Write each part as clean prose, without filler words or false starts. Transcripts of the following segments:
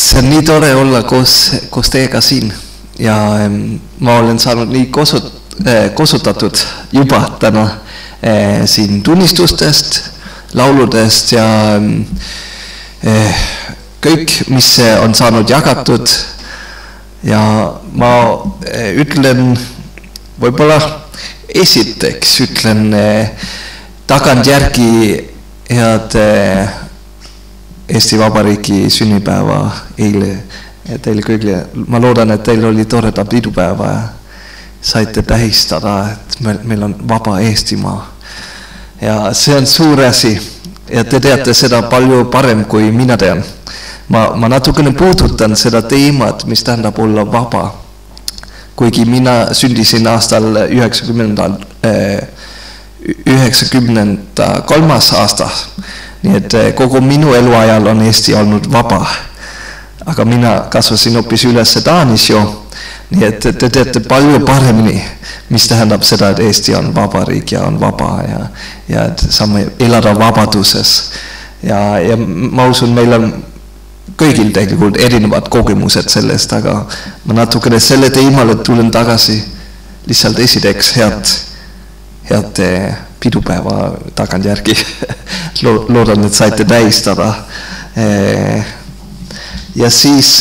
see on nii tore olla koos teiega siin ja ma olen saanud nii kosutatud juba täna siin tunnistustest, lauludest ja kõik, mis on saanud jagatud ja ma ütlen võib-olla esiteks ütlen tagantjärgi head Eesti Vabariigi sünnipäeva eile teile kõigile. Ma loodan, et teil oli toreda pidupäeva ja saite tähistada, et meil on vaba Eestimaa. Ja see on suur asi ja te teate seda palju parem kui mina tean. Ma natukene puudutan seda teemat, mis tähendab olla vaba. Kuigi mina sündisin aastal 93. aasta. Nii et kogu minu eluajal on Eesti olnud vaba. Aga mina kasvasin hoopis üles Taanis jo. Nii et te teate palju paremini, mis tähendab seda, et Eesti on vabariik ja on vaba ja et saame elada vabaduses. Ja ma usun, meil on kõigil tegelikult erinevad kogemused sellest, aga ma natukene selle teemale tulen tagasi lihtsalt esiteks head pidupäeva tagantjärgi. Loodan, et saite tähistada. Ja siis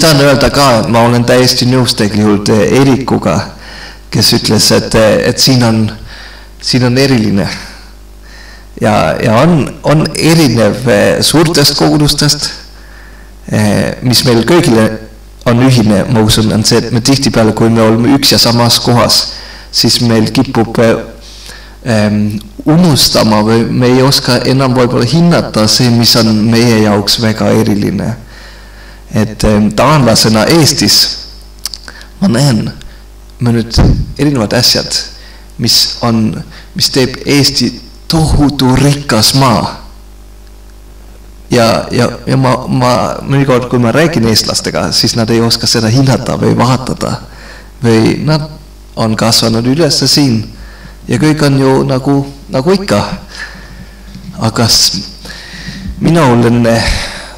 tahan öelda ka, et ma olen täiesti nõus tegelikult Erikuga, kes ütles, et siin on eriline. Ja on erinev suurtest kogudustest, mis meil kõigile on ühine, ma usun, on see, et me tihtipeale, kui me oleme üks ja samas kohas, siis meil kipub unustama või me ei oska enam võib-olla hinnata see, mis on meie jaoks väga eriline. Et taanlasena Eestis ma näen nüüd erinevad asjad, mis teeb Eesti tohutu rikas maa. Ja ma mõnikord, kui ma räägin eestlastega, siis nad ei oska seda hinnata või vahatada. Või nad on kasvanud üles siin ja kõik on ju nagu ikka. Aga mina olen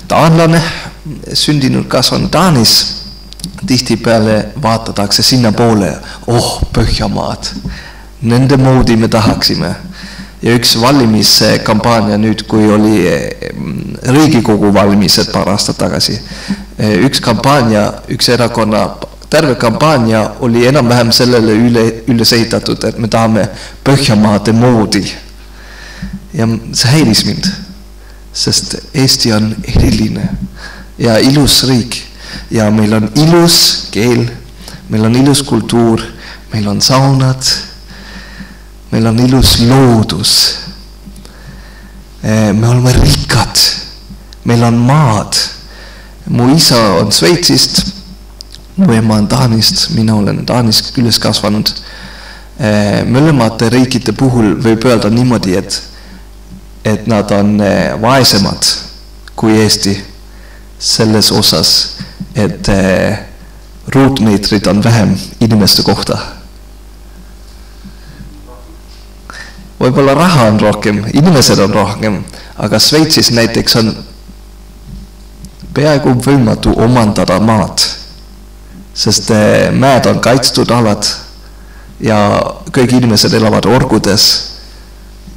taanlane, sündinud kasvanud Taanis. Tihtipeale vaatatakse sinna poole, Põhjamaad. Nende moodi me tahaksime. Ja üks valimiskampaania nüüd, kui oli Riigikogu valimised paar aastat tagasi. Üks erakonna terve kampaania oli enam-vähem sellele üles ehitatud, et me tahame Põhjamaade moodi. Ja see häiris mind, sest Eesti on eriline ja ilus riik. Ja meil on ilus keel, meil on ilus kultuur, meil on saunad, meil on ilus loodus. Me oleme rikkad, meil on maad. Mu isa on Sveitsist, mu ema on Taanist, mina olen Taanist üles kasvanud. Mõlemate riikide puhul võib öelda niimoodi, et nad on vaesemad kui Eesti selles osas, et ruutmeetrid on vähem inimeste kohta. Võib-olla raha on rohkem, inimesed on rohkem, aga Sveitsis näiteks on peaaegu võimatu omandada maad, sest mäed on kaitstud alad ja kõik inimesed elavad orgudes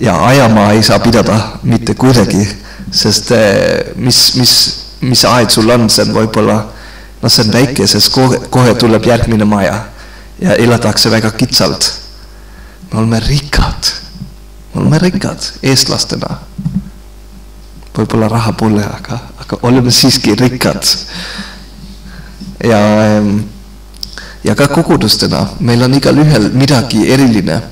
ja ajamaa ei saa pidada mitte kuidagi, sest mis aed sul on, see on võib-olla, see on väike, sest kohe tuleb järgmine maja ja elatakse väga kitsalt. Me oleme rikkad eestlastena. Võib-olla raha pole, aga oleme siiski rikkad. Ja ka kogudustena, meil on igal ühel midagi eriline.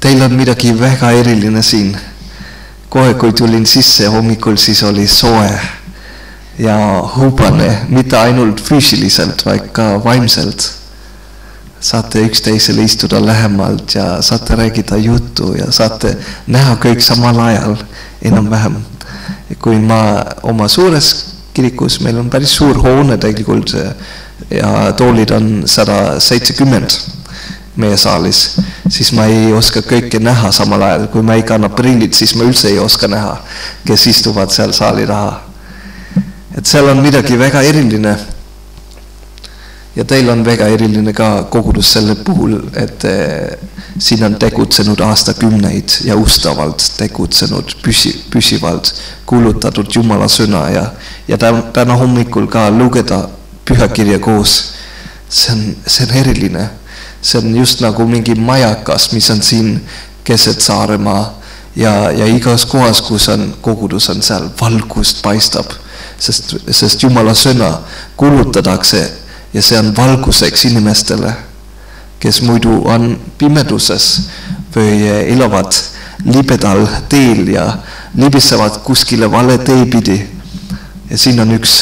Teil on midagi väga eriline siin. Kohe, kui tulin sisse hommikul, siis oli soe ja hubane, mitte ainult füüsiliselt, vaid ka vaimselt. Saate üksteisele istuda lähemalt ja saate räägida juttu ja saate näha kõik samal ajal enam-vähem. Kui ma oma suures kirikus, meil on päris suur hoone tegelikult ja toolid on 170 meie saalis, siis ma ei oska kõike näha samal ajal. Kui ma ei kanna prillid, siis ma üldse ei oska näha, kes istuvad seal saali taha. Et seal on midagi väga eriline. Ja teil on väga eriline ka kogudus selle puhul, et siin on tegutsenud aastakümneid ja ustavalt tegutsenud püsivalt kuulutatud Jumala sõna ja täna hommikul ka lugeda pühakirja koos. See on eriline. See on just nagu mingi majakas, mis on siin keset Saaremaa ja igas kohas, kus on kogudus, on seal valgust paistab, sest Jumala sõna kuulutatakse ja see on valguseks inimestele, kes muidu on pimeduses või elavad libedal teel ja libisevad kuskile vale tee pidi. Ja siin on üks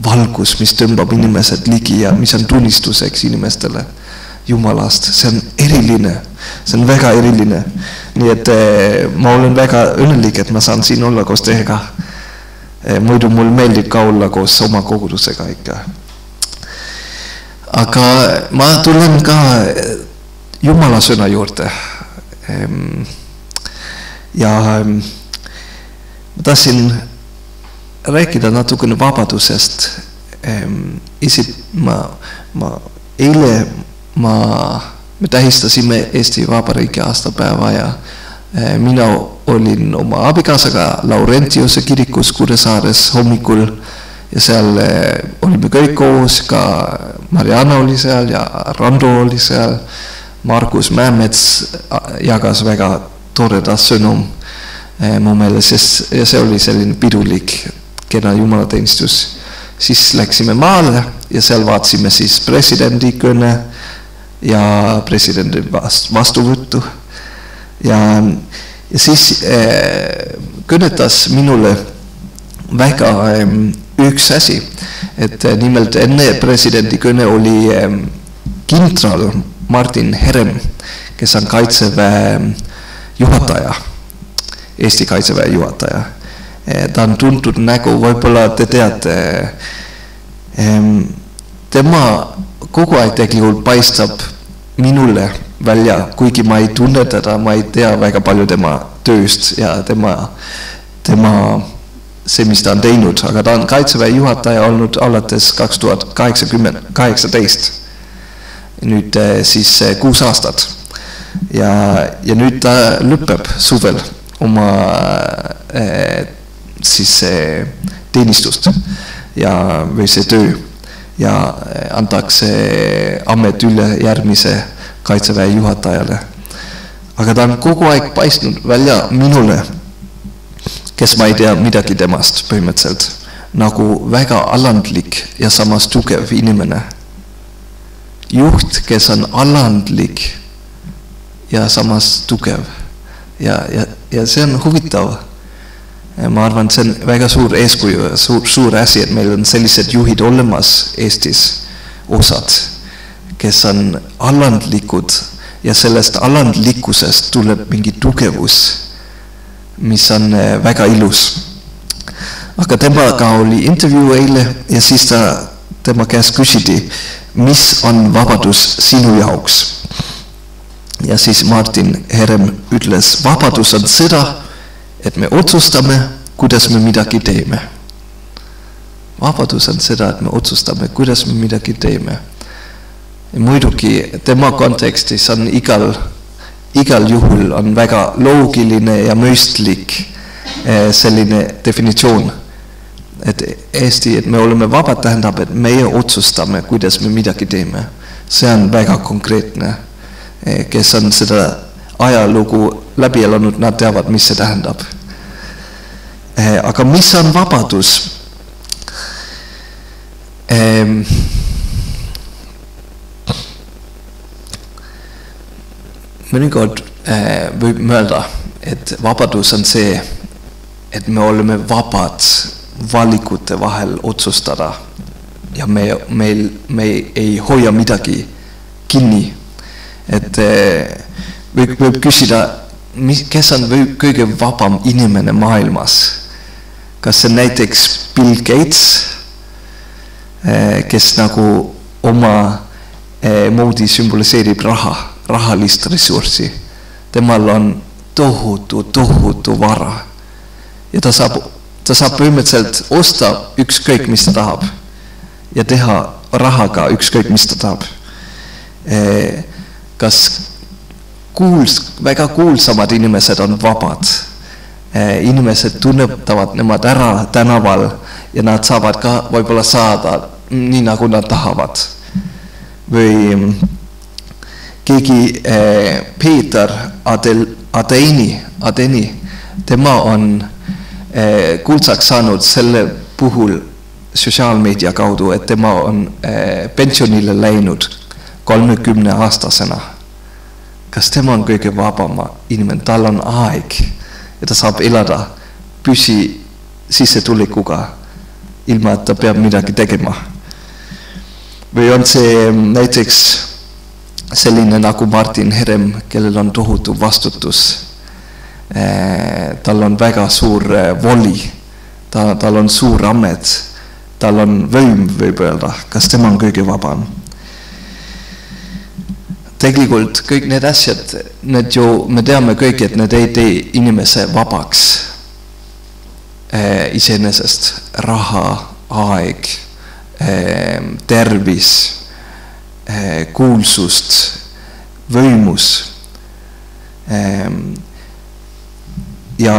valgus, mis tõmbab inimesed ligi ja mis on tunnistuseks inimestele Jumalast. See on eriline, see on väga eriline. Nii et ma olen väga õnnelik, et ma saan siin olla koos teiega. Muidu mul meeldib ka olla koos oma kogudusega ikka. Aga ma tulen ka Jumala sõna juurde. Ja ma tahtsin rääkida natukene vabadusest. Eile me tähistasime Eesti Vabariigi aastapäeva ja mina olin oma abikaasaga Laurentiuse kirikus Kuressaares hommikul ja seal olime kõik koos, ka Mariana oli seal ja Rando oli seal. Markus Mäemets jagas väga toreda sõnum mu meelest ja see oli selline pidulik kena jumalateenistus. Siis läksime maale ja seal vaatsime siis presidendi kõne ja presidendi vastuvõttu ja siis kõnetas minule väga üks asi, et nimelt enne presidendi kõne oli kindral Martin Herem, kes on Kaitseväe juhataja, Eesti Kaitseväe juhataja. Ta on tuntud nägu, võib-olla te teate, tema kogu aeg tegelikult paistab minule välja, kuigi ma ei tunne teda, ma ei tea väga palju tema tööst ja tema see, mis ta on teinud, aga ta on Kaitseväe juhataja olnud alates 2018. Nüüd siis 6 aastat. Ja nüüd ta lõpeb suvel oma siis teenistust või see töö ja antakse amet üle järgmise Kaitseväe juhatajale. Aga ta on kogu aeg paistnud välja minule, kes ma ei tea midagi temast põhimõtteliselt, nagu väga alandlik ja samas tugev inimene. Juht, kes on alandlik ja samas tugev. Ja see on huvitav. Ma arvan, see on väga suur eeskuju, suur asi, et meil on sellised juhid olemas Eestis osad, kes on alandlikud ja sellest alandlikkusest tuleb mingi tugevus, mis on väga ilus. Aga temaga oli intervjuu eile ja siis tema käest küsiti, mis on vabadus sinu jaoks? Ja siis Martin Herem ütles, vabadus on seda, et me otsustame, kuidas me midagi teeme. Vabadus on seda, et me otsustame, kuidas me midagi teeme. Ja muidugi tema kontekstis on igal juhul on väga loogiline ja mõistlik selline definitsioon. Et me oleme vabad tähendab, et meie otsustame, kuidas me midagi teeme. See on väga konkreetne. Kes on seda ajalugu läbi elanud, nad teavad, mis see tähendab. Aga mis on vabadus? Mõnikord võib mõelda, et vabadus on see, et me oleme vabad valikute vahel otsustada ja me ei hoia midagi kinni. Et võib küsida, kes on kõige vabam inimene maailmas? Kas see näiteks Bill Gates, kes nagu oma moodi sümboliseerib rahalist ressurssi. Temal on tohutu vara. Ja ta saab ta saab põhimõtteliselt osta ükskõik mis ta tahab ja teha rahaga ükskõik mis ta tahab. Kas väga kuulsamad inimesed on vabad, inimesed tunnetavad nemad ära tänaval ja nad saavad ka võib-olla saada nii nagu nad tahavad. Või keegi Peeter Adeni, tema on kuldsaks saanud selle puhul sotsiaalmeedia kaudu, et tema on pensionile läinud 30-aastasena. Kas tema on kõige vabama inimene? Tal on aeg ja ta saab elada püsi sissetulekuga, ilma et ta peab midagi tegema. Või on see näiteks selline nagu Martin Herem, kellel on tohutu vastutus. Tal on väga suur voli, tal on suur amet, tal on võim, võib öelda. Kas tema on kõige vabam? Tegelikult kõik need asjad, me teame kõik, et need ei tee inimese vabaks iseenesest. Raha, aeg, tervis, kuulsust, võimus. Ja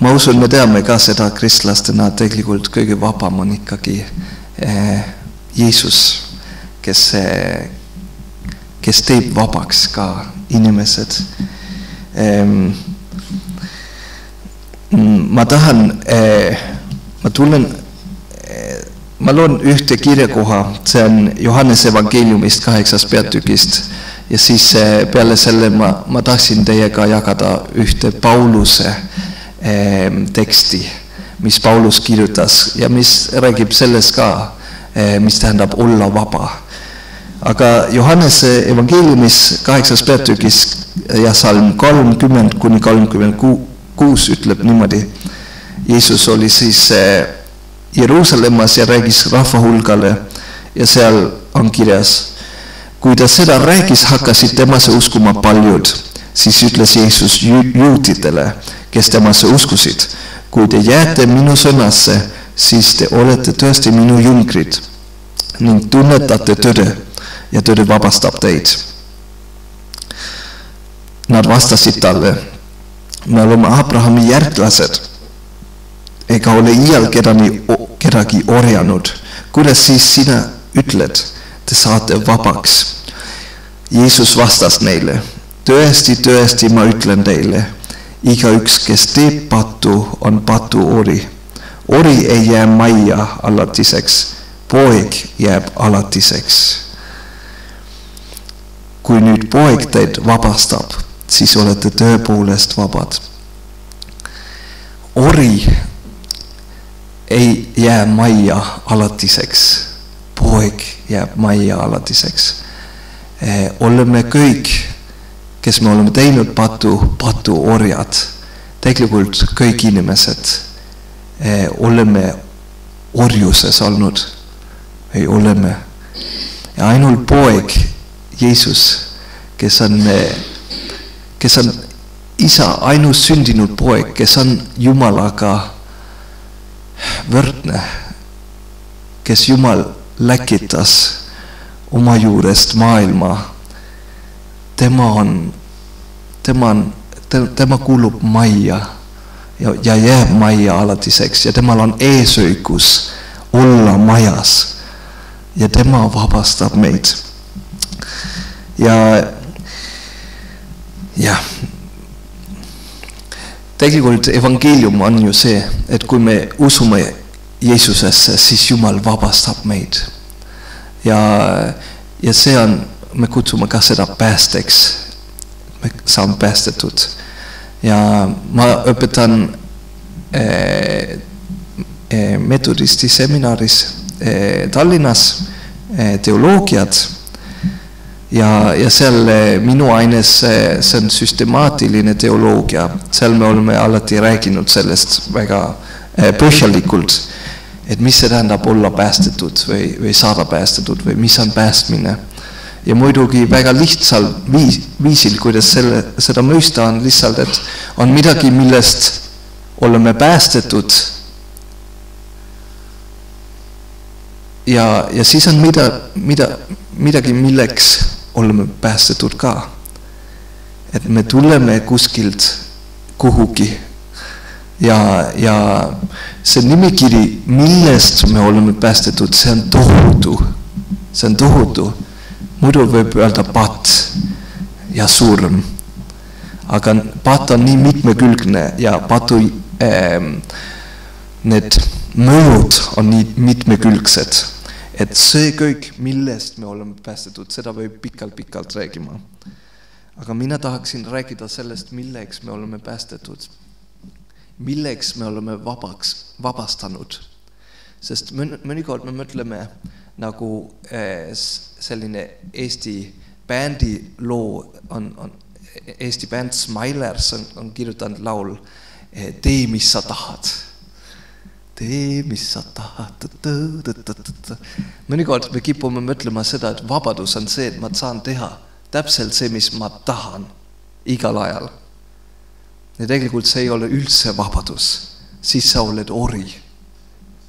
ma usun, me teame ka seda kristlastena, tegelikult kõige vabam on ikkagi Jeesus, kes teeb vabaks ka inimesed. Ma loen ühte kirjakoha, see on Johannese evangeeliumist 8. peatükist ja siis peale selle ma tahtsin teiega jagada ühte Pauluse teksti, mis Paulus kirjutas ja mis räägib sellest ka, mis tähendab olla vaba. Aga Johannese evangeeliumis 8. peatükis ja salm 30-36 ütleb niimoodi. Jeesus oli siis Jeruusalemmas ja räägis rahvahulgale ja seal on kirjas, kui ta seda räägis, hakkasid temasse uskuma paljud, siis ütles Jeesus juutidele, kes temasse uskusid, kui te jääte minu sõnasse, siis te olete tõesti minu jüngrid ning tunnetate tõde ja tõde vabastab teid. Nad vastasid talle, me oleme Abrahami järglased ega ole iial kedagi orjanud. Kuidas siis sina ütled, te saate vabaks? Jeesus vastas neile, tõesti, tõesti ma ütlen teile, igaüks, kes teeb pattu, on patuori. Ori ei jää majja alatiseks, poeg jääb alatiseks. Kui nüüd poeg teid vabastab, siis olete tõepoolest vabad. Ori ei jää majja alatiseks, poeg jääb majja alatiseks. Oleme kõik, kes me oleme teinud patu orjad, tegelikult kõik inimesed oleme orjuses olnud või oleme. Ja ainult poeg Jeesus, kes on isa ainus sündinud poeg, kes on Jumalaga võrdne, kes Jumal läkitas oma juurest maailma, tema kuulub majja ja jääb majja alatiseks ja temal on eesõigus olla majas ja tema vabastab meid. Ja tegelikult evangeelium on ju see, et kui me usume Jeesusesse, siis Jumal vabastab meid. Ja see on, me kutsume ka seda päästeks, me saame päästetud. Ja ma õpetan metodisti seminaris Tallinnas teoloogiat ja seal minu aines see on süstemaatiline teoloogia, seal me oleme alati rääkinud sellest väga põhjalikult, et mis see tähendab olla päästetud või saada päästetud või mis on päästmine. Ja muidugi väga lihtsal viisil, kuidas seda mõista on lihtsalt, et on midagi, millest oleme päästetud. Ja siis on midagi, milleks oleme päästetud ka. Et me tuleme kuskilt kuhugi. Ja see nimekiri, millest me oleme päästetud, see on tohutu. See on tohutu. Muidu võib öelda pat ja surm. Aga pat on nii mitmekülgne ja patu need mõjud on nii mitmekülgsed. Et see kõik, millest me oleme päästetud, seda võib pikalt räägima. Aga mina tahaksin rääkida sellest, milleks me oleme päästetud. Milleks me oleme vabastanud. Sest mõnikord me mõtleme nagu selline Eesti bändi loo, Eesti bänd Smilers on kirjutanud laul Tee, mis sa tahad. Tee, mis sa tahad. Mõnikord me kipume mõtlema seda, et vabadus on see, et ma saan teha täpselt see, mis ma tahan igal ajal. Ja tegelikult see ei ole üldse vabadus. Siis sa oled ori.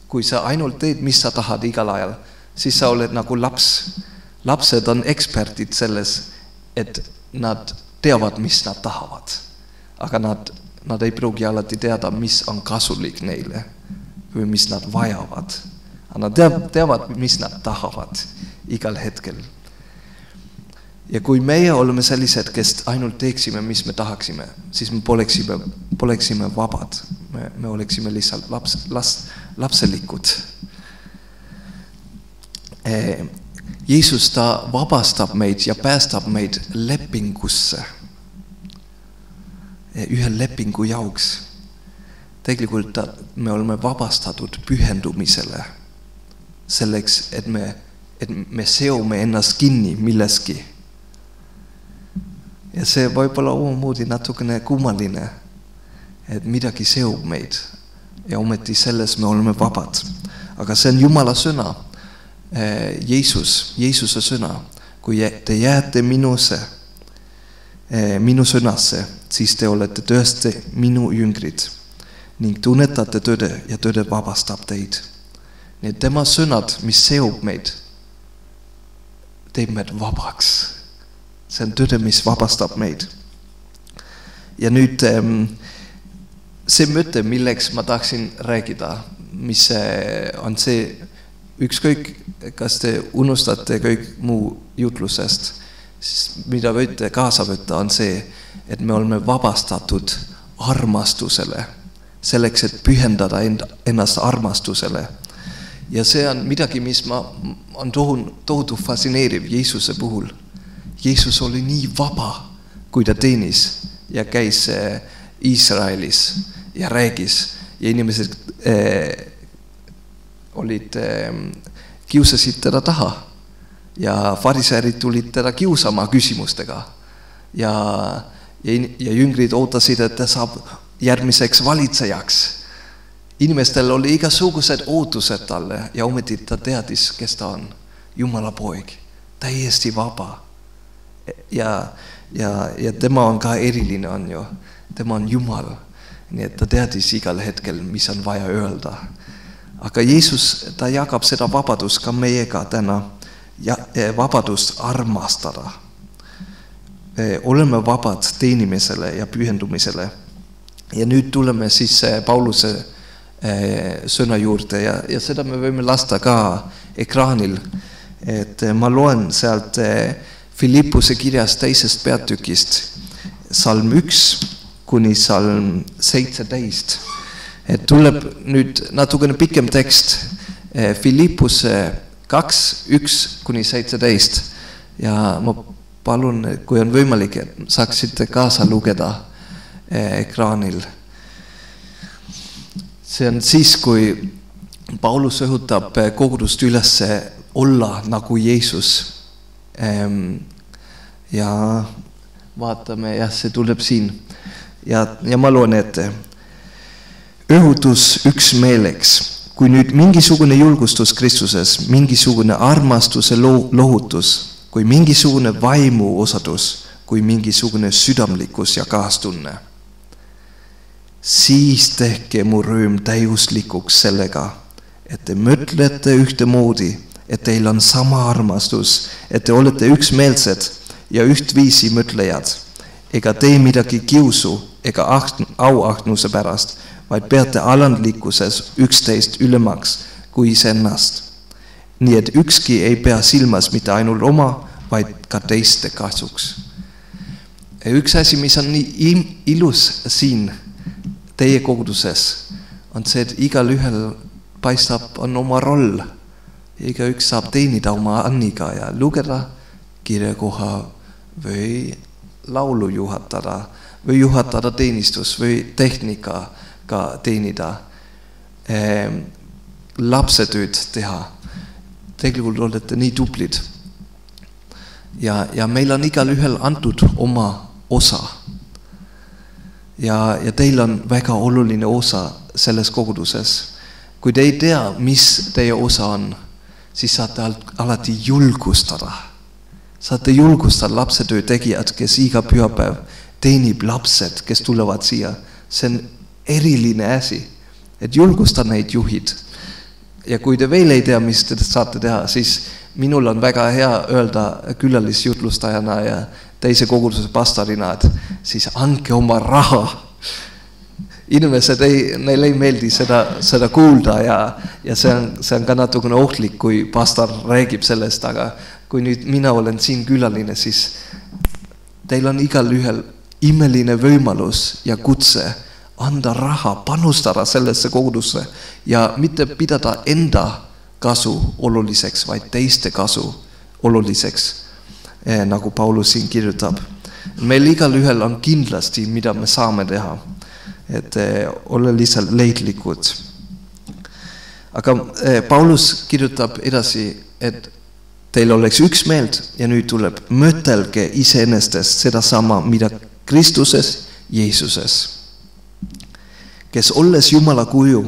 Kui sa ainult teed, mis sa tahad igal ajal, siis sa oled nagu laps. Lapsed on eksperdid selles, et nad teavad, mis nad tahavad. Aga nad ei pruugi alati teada, mis on kasulik neile või mis nad vajavad. Nad teavad, mis nad tahavad igal hetkel. Ja kui meie oleme sellised, kes ainult teeksime, mis me tahaksime, siis me poleksime vabad. Me oleksime lihtsalt lapselikud. Jeesus ta vabastab meid ja päästab meid lepingusse. Ühe lepingu jaoks. Tegelikult me oleme vabastatud pühendumisele. Selleks, et me seome ennast kinni milleski. Ja see võib olla omamoodi natukene kummaline, et midagi seob meid ja ometi selles me oleme vabad. Aga see on Jumala sõna, Jeesuse sõna. Kui te jääte minu sõnasse, siis te olete tõesti minu jüngrid ning tunnetate tõde ja tõde vabastab teid. Nii et tema sõnad, mis seob meid, teeb meid vabaks. See on tõde, mis vabastab meid. Ja nüüd see mõte, milleks ma tahaksin rääkida, mis on see ükskõik, kas te unustate kõik muu jutlusest, mida võite kaasa võtta, on see, et me oleme vabastatud armastusele, selleks, et pühendada ennast armastusele. Ja see on midagi, mis on tohutu fascineeriv Jeesuse puhul. Jeesus oli nii vaba, kui ta teenis ja käis Iisraelis ja räägis. Ja inimesed kiusasid teda taha. Ja fariseerid tulid teda kiusama küsimustega. Ja jüngrid ootasid, et ta saab järgmiseks valitsejaks. Inimestel oli igasugused ootused talle ja ometi ta teadis, kes ta on. Jumala poeg, täiesti vaba. Ja tema on ka eriline on ju. Tema on Jumal. Nii et ta teadis igal hetkel, mis on vaja öelda. Aga Jeesus, ta jagab seda vabadust ka meiega täna. Ja vabadust armastada. Oleme vabad teenimisele ja pühendumisele. Ja nüüd tuleme siis Pauluse sõna juurde ja seda me võime lasta ka ekraanil. Et ma loen sealt Filippuse kirjas teisest peatükist, salm 1 kuni salm 17. Et tuleb nüüd natukene pikem tekst, Filippuse 2, 1 kuni 17. Ja ma palun, kui on võimalik, et saaksite kaasa lugeda ekraanil. See on siis, kui Paulus õhutab kogudust üles olla nagu Jeesus. Ja vaatame, see tuleb siin. Ja ma loen ette. Õhutus üksmeeleks. Kui nüüd mingisugune julgustus Kristuses, mingisugune armastuse lohutus, kui mingisugune vaimuosadus, kui mingisugune südamlikkus ja kaastunne. Siis tehke mu rõõm täiuslikuks sellega, et te mõtlete ühtemoodi, et teil on sama armastus, et te olete üksmeelsed ja ühtviisi mõtlejad, ega tee midagi kiusu ega auahnuse pärast, vaid peate alandlikkuses üksteist ülemaks kui iseennast. Nii et ükski ei pea silmas mitte ainult oma, vaid ka teiste kasuks. Üks asi, mis on nii ilus siin teie koguduses, on see, et igal ühel paistab on oma roll. Igaüks saab teenida oma anniga ja lugeda kirjakoha või laulu juhatada või juhatada teenistus või tehnikaga teenida, lapsetööd teha. Tegelikult olete nii tublid. Ja meil on igal ühel antud oma osa. Ja teil on väga oluline osa selles koguduses. Kui te ei tea, mis teie osa on, siis saate alati julgustada. Saate julgustada lapsetöö tegijad, kes iga pühapäev teenib lapsed, kes tulevad siia. See on eriline asi, et julgustada neid juhid. Ja kui te veel ei tea, mis te saate teha, siis minul on väga hea öelda külalisjutlustajana ja teise koguduse pastorina, et siis andke oma raha. Inimesed neil ei meeldi seda kuulda ja see on ka natukene ohtlik, kui pastor räägib sellest, aga kui nüüd mina olen siin külaline, siis teil on igal ühel imeline võimalus ja kutse anda raha, panustada sellesse kogudusse ja mitte pidada enda kasu oluliseks, vaid teiste kasu oluliseks, nagu Paulus siin kirjutab. Meil igal ühel on kindlasti, mida me saame teha, et ole lihtsalt leidlikud. Aga Paulus kirjutab edasi, et teil oleks üksmeeld ja nüüd tuleb mõtelge iseennestest seda sama, mida Kristuses, Jeesuses, kes olles Jumala kuju,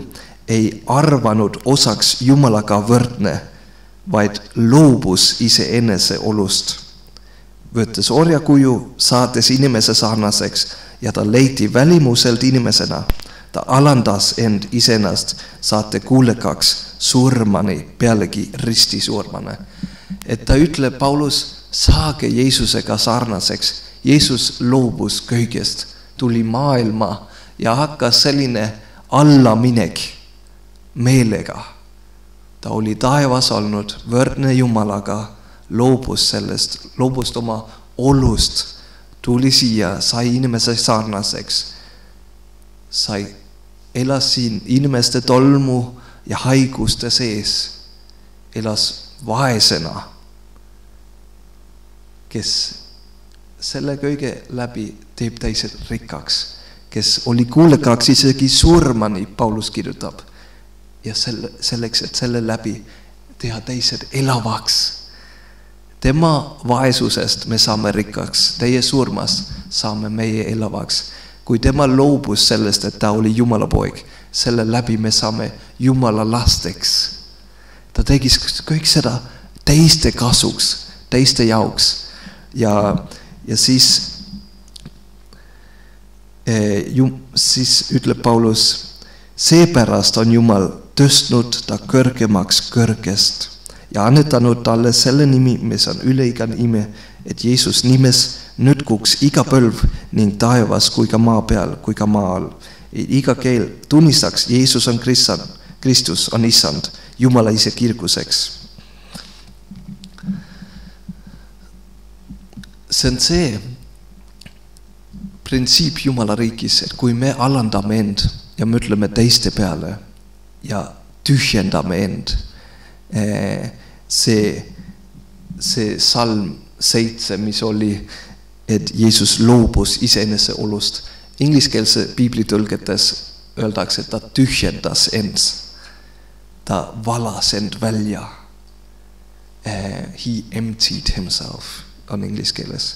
ei arvanud osaks Jumalaga võrdne, vaid loobus iseenese olust. Võttes orjakuju, saates inimese sarnaseks ja ta leiti välimuselt inimesena. Ta alandas end iseennast, saate kuulekaks surmani, pealegi ristisurmane. Et ta ütleb, Paulus, saage Jeesusega sarnaseks. Jeesus loobus kõigest, tuli maailma ja hakkas selline allaminek meelega. Ta oli taevas olnud, võrdne Jumalaga, loobus sellest, loobus oma olust, tuli siia, sai inimese sarnaseks, elas siin inimeste tolmu ja haiguste sees, elas vaesena, kes selle kõige läbi teeb teised rikkaks, kes oli kuulekaks isegi surmani, Paulus kirjutab, ja selleks, et selle läbi teha teised elavaks. Tema vaesusest me saame rikkaks, teie surmast saame meie elavaks. Kui tema loobus sellest, et ta oli Jumala poeg, selle läbi me saame Jumala lasteks. Ta tegis kõik seda teiste kasuks, teiste jaoks. Ja siis ütleb Paulus, seepärast on Jumal tõstnud ta kõrgemaks kõrgest ja annetanud talle selle nimi, mis on üle iga nime, et Jeesus nimes nõtkuks iga põlv ning taevas kui ka maa peal, kui ka maa all. Iga keel tunnistaks, Jeesus on Kristus, on Issand, Jumala ise kirkuseks. See on see printsiip Jumala riigis, et kui me alandame end ja mõtleme teiste peale ja tühjendame end, see salm 7, mis oli, et Jeesus loobus iseenese olust. Ingliskeelse piiblitõlgetes öeldakse, et ta tühjendas end. Ta valas end välja. He emptied himself on ingliskeeles.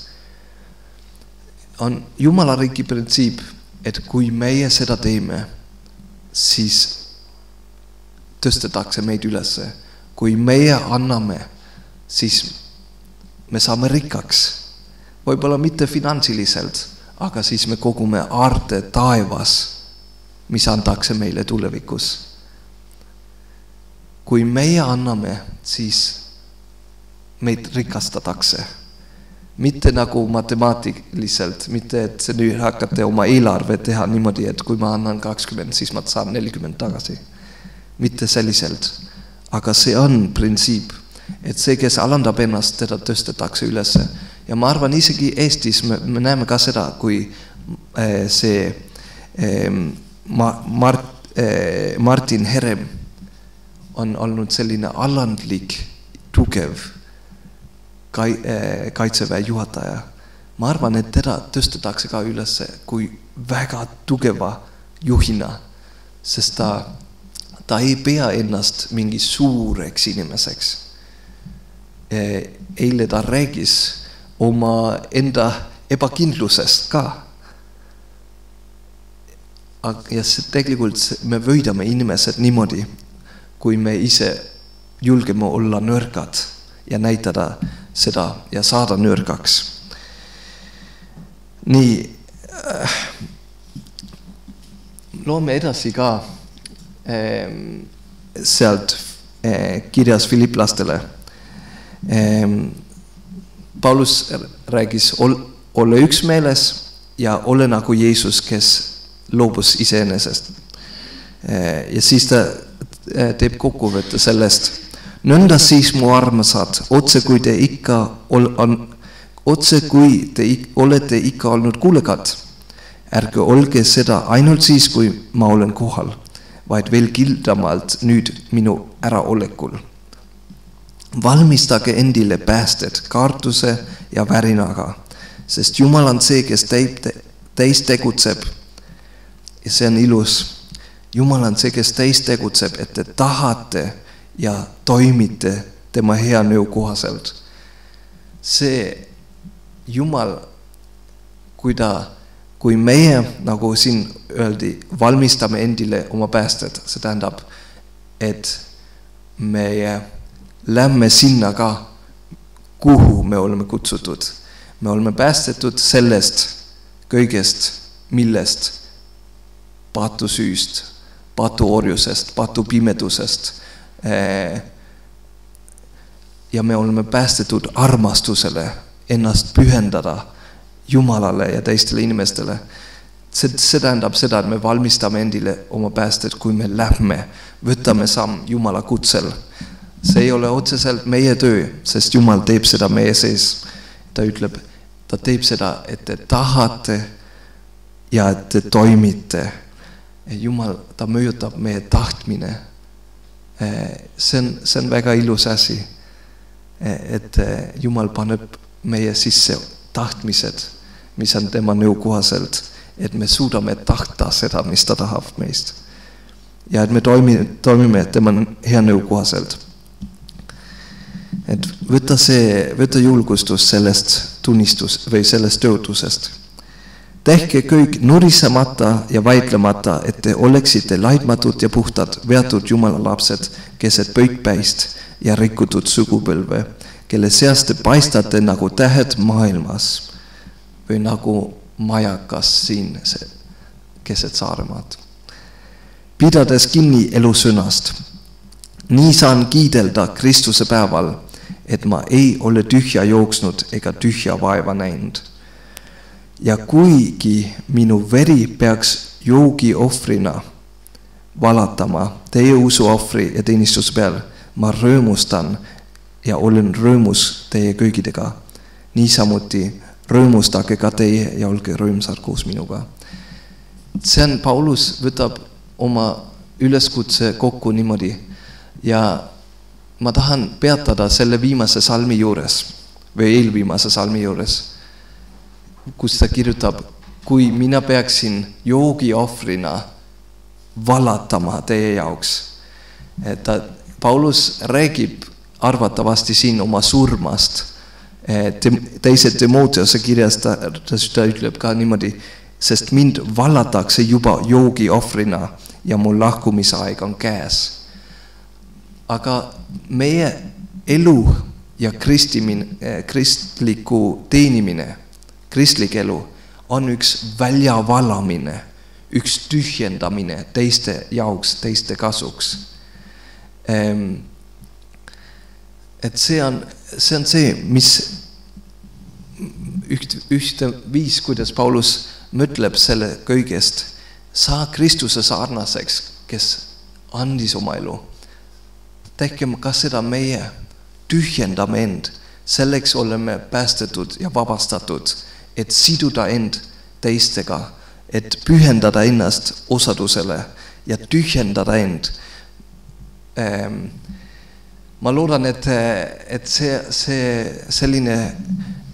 On Jumala riigi printsiip, et kui meie seda teeme, siis tõstetakse meid ülesse. Kui meie anname, siis me saame rikkaks. Võib-olla mitte finantsiliselt, aga siis me kogume aarde taevas, mis antakse meile tulevikus. Kui meie anname, siis meid rikastatakse. Mitte nagu matemaatiliselt, mitte et see nüüd hakkate oma eelarve teha niimoodi, et kui ma annan 20, siis ma saan 40 tagasi. Mitte selliselt. Aga see on printsiip, et see, kes alandab ennast, teda tõstetakse ülesse. Ja ma arvan, isegi Eestis me näeme ka seda, kui see Martin Herem on olnud selline alandlik, tugev kaitseväe juhataja. Ma arvan, et teda tõstetakse ka ülesse kui väga tugeva juhina, sest ta ei pea ennast mingi suureks inimeseks. Eile ta räägis oma enda ebakindlusest ka. Ja tegelikult me võidame inimesed niimoodi, kui me ise julgeme olla nõrgad ja näitada seda ja saada nõrgaks. Nii, loome edasi ka sealt kirjas Filiplastele. Paulus räägis ole üksmeeles ja ole nagu Jeesus, kes loobus iseenesest. Ja siis ta teeb kokkuvõtte sellest. Nõnda siis mu armasad, otse kui te olete ikka olnud kuulekad. Ärge olge seda ainult siis, kui ma olen kohal, vaid veel kildamalt nüüd minu äraolekul. Valmistage endile päästed kaartuse ja värinaga, sest Jumal on see, kes teis tegutseb. Ja see on ilus. Jumal on see, kes teis tegutseb, et te tahate ja toimite tema hea nõu kohaselt. See Jumal, kui meie, nagu siin öeldi, valmistame endile oma päästed, see tähendab, et meie lähme sinna ka, kuhu me oleme kutsutud. Me oleme päästetud sellest kõigest, millest patusüüst, patuorjusest, patupimedusest. Ja me oleme päästetud armastusele, ennast pühendada Jumalale ja teistele inimestele. See tähendab seda, et me valmistame endile oma päästed, kui me lähme, võtame samm Jumala kutsel. See ei ole otseselt meie töö, sest Jumal teeb seda meie sees. Ta ütleb, ta teeb seda, et te tahate ja et te toimite. Jumal, ta mõjutab meie tahtmine. See on väga ilus asi, et Jumal paneb meie sisse tahtmised, mis on tema nõu kohaselt, et me suudame tahta seda, mis ta tahab meist. Ja et me toimime tema hea nõu kohaselt. Et võta julgustus sellest tunnistus või sellest töötusest. Tehke kõik nurisemata ja vaidlemata, et te oleksite laitmatud ja puhtad, veatud Jumala lapsed, keset pöikpäist ja rikutud sugupõlve, kelle seast te paistate nagu tähed maailmas või nagu majakas siin keset Saaremaad. Pidades kinni elusõnast, nii saan kiidelda Kristuse päeval, et ma ei ole tühja jooksnud ega tühja vaeva näinud. Ja kuigi minu veri peaks joogi ohvrina valatama teie usuohvri ja teenistuse peal, ma rõõmustan ja olen rõõmus teie kõigidega. Niisamuti rõõmustage ka teie ja olge rõõmsad koos minuga. See on, Paulus võtab oma üleskutse kokku niimoodi ja ma tahan peatada selle viimase salmi juures või eelviimase salmi juures, kus ta kirjutab, kui mina peaksin joogi ohvrina valatama teie jaoks. Paulus räägib arvatavasti siin oma surmast. Teise Timoteose kirjas ta ütleb ka niimoodi, sest mind valatakse juba joogi ohvrina ja mul lahkumisaeg on käes. Aga meie elu ja kristliku teenimine, kristlik elu on üks väljavalamine, üks tühjendamine teiste jaoks, teiste kasuks. Et see on see, mis ühte viis, kuidas Paulus mõtleb selle kõigest. Saa Kristuse sarnaseks, kes andis oma elu. Tehkem ka seda meie, tühjendame end. Selleks oleme päästetud ja vabastatud, et siduda end teistega, et pühendada ennast osadusele ja tühjendada end. Ma loodan, et see selline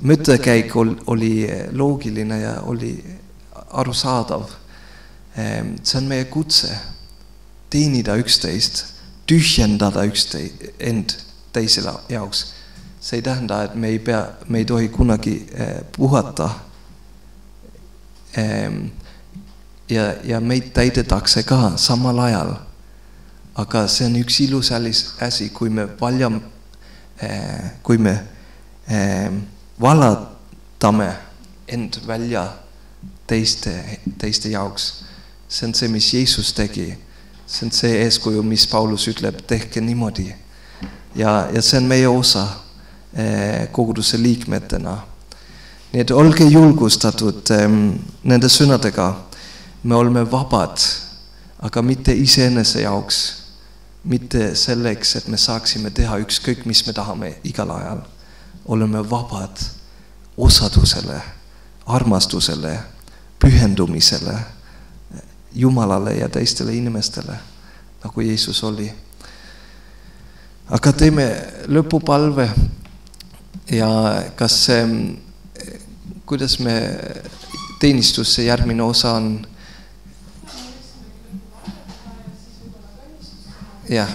mõttekäik oli loogiline ja oli arusaadav. See on meie kutse teenida üksteist, tühjendada end teisele jaoks. See ei tähenda, et me ei tohi kunagi puhata ja meid täidetakse ka samal ajal. Aga see on üks ilus asi, kui me valatame end välja teiste jaoks. See on see, mis Jeesus tegi. See on see eeskuju, mis Paulus ütleb, tehke niimoodi. Ja see on meie osa koguduse liikmetena. Nii et olge julgustatud nende sõnadega. Me oleme vabad, aga mitte iseenese jaoks. Mitte selleks, et me saaksime teha ükskõik, mis me tahame igal ajal. Oleme vabad osadusele, armastusele, pühendumisele, Jumalale ja teistele inimestele, nagu Jeesus oli. Aga teeme lõpupalve ja kas kuidas me teenistusse järgmine osa on? Jah,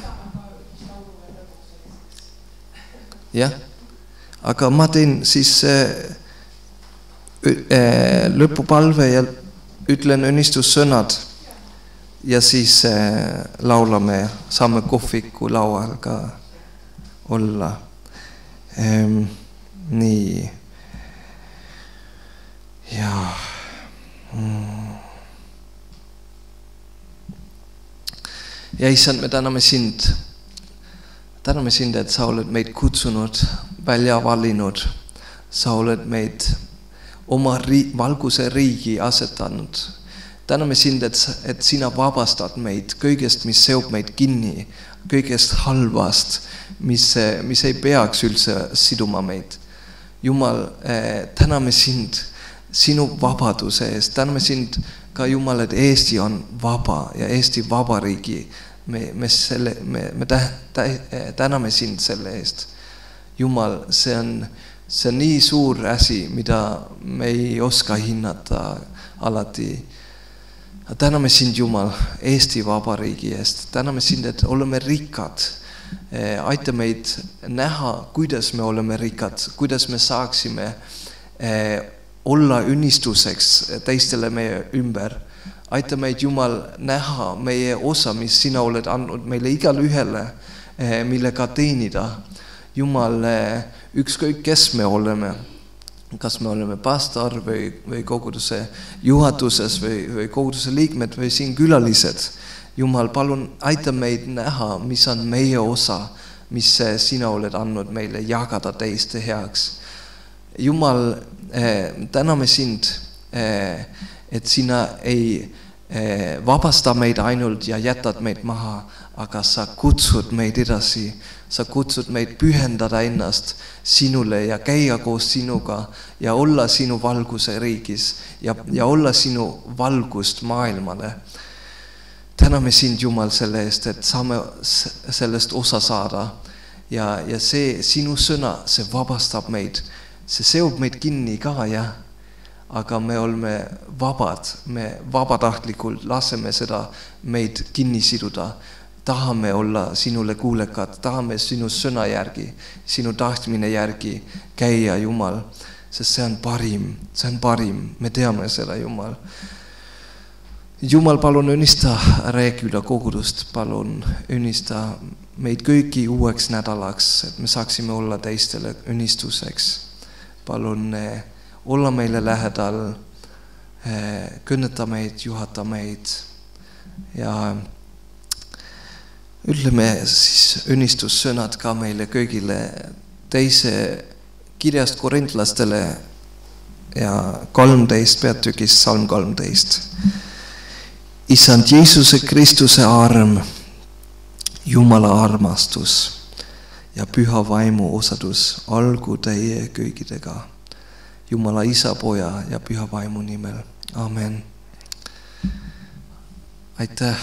aga ma teen siis lõpupalve ja ütlen õnnistussõnad ja siis laulame, saame kohviku laual ka olla. Nii. Ja. Ja Issand, me täname sind. Täname sind, et sa oled meid kutsunud, välja valinud. Sa oled meid oma valguse riigi asetanud. Täname sind, et sina vabastad meid kõigest, mis seob meid kinni, kõigest halvast, mis ei peaks üldse siduma meid. Jumal, täname sind sinu vabaduse eest. Täname sind ka Jumal, et Eesti on vaba ja Eesti vabariigi. Me täname sind selle eest. Jumal, see on nii suur asi, mida me ei oska hinnata alati. Täname sind, Jumal, Eesti vabariigi eest. Täname sind, et oleme rikkad. Aita meid näha, kuidas me oleme rikkad, kuidas me saaksime olla õnnistuseks teistele meie ümber. Aita meid, Jumal, näha meie osa, mis sina oled andnud meile igal ühele, millega teenida. Jumal, ükskõik kes me oleme, kas me oleme pastor või koguduse juhatuses või koguduse liikmed või siin külalised. Jumal, palun aita meid näha, mis on meie osa, mis sina oled andnud meile jagada teiste heaks. Jumal, täname sind, et sina ei vabasta meid ainult ja jätad meid maha, aga sa kutsud meid edasi. Sa kutsud meid pühendada ennast sinule ja käia koos sinuga ja olla sinu valguse riigis ja olla sinu valgust maailmale. Täname sind, Jumal, selle eest, et saame sellest osa saada ja see sinu sõna, see vabastab meid. See seob meid kinni ka, jah, aga me oleme vabad, me vabatahtlikult laseme seda meid kinni siduda. Tahame olla sinule kuulekad, tahame sinu sõna järgi, sinu tahtmine järgi käia, Jumal, sest see on parim, me teame seda, Jumal. Jumal, palun õnnista Rääküla kogudust, palun õnnista meid kõiki uueks nädalaks, et me saaksime olla teistele õnnistuseks. Palun olla meile lähedal, kõnneta meid, juhata meid ja ütleme siis õnnistussõnad ka meile kõigile teise kirjast korintlastele ja 13 peatükis salm 13. Issand Jeesuse Kristuse arm, Jumala armastus ja püha vaimu osadus olgu teie kõigidega. Jumala Isa, Poja ja püha vaimu nimel. Amen. Aitäh.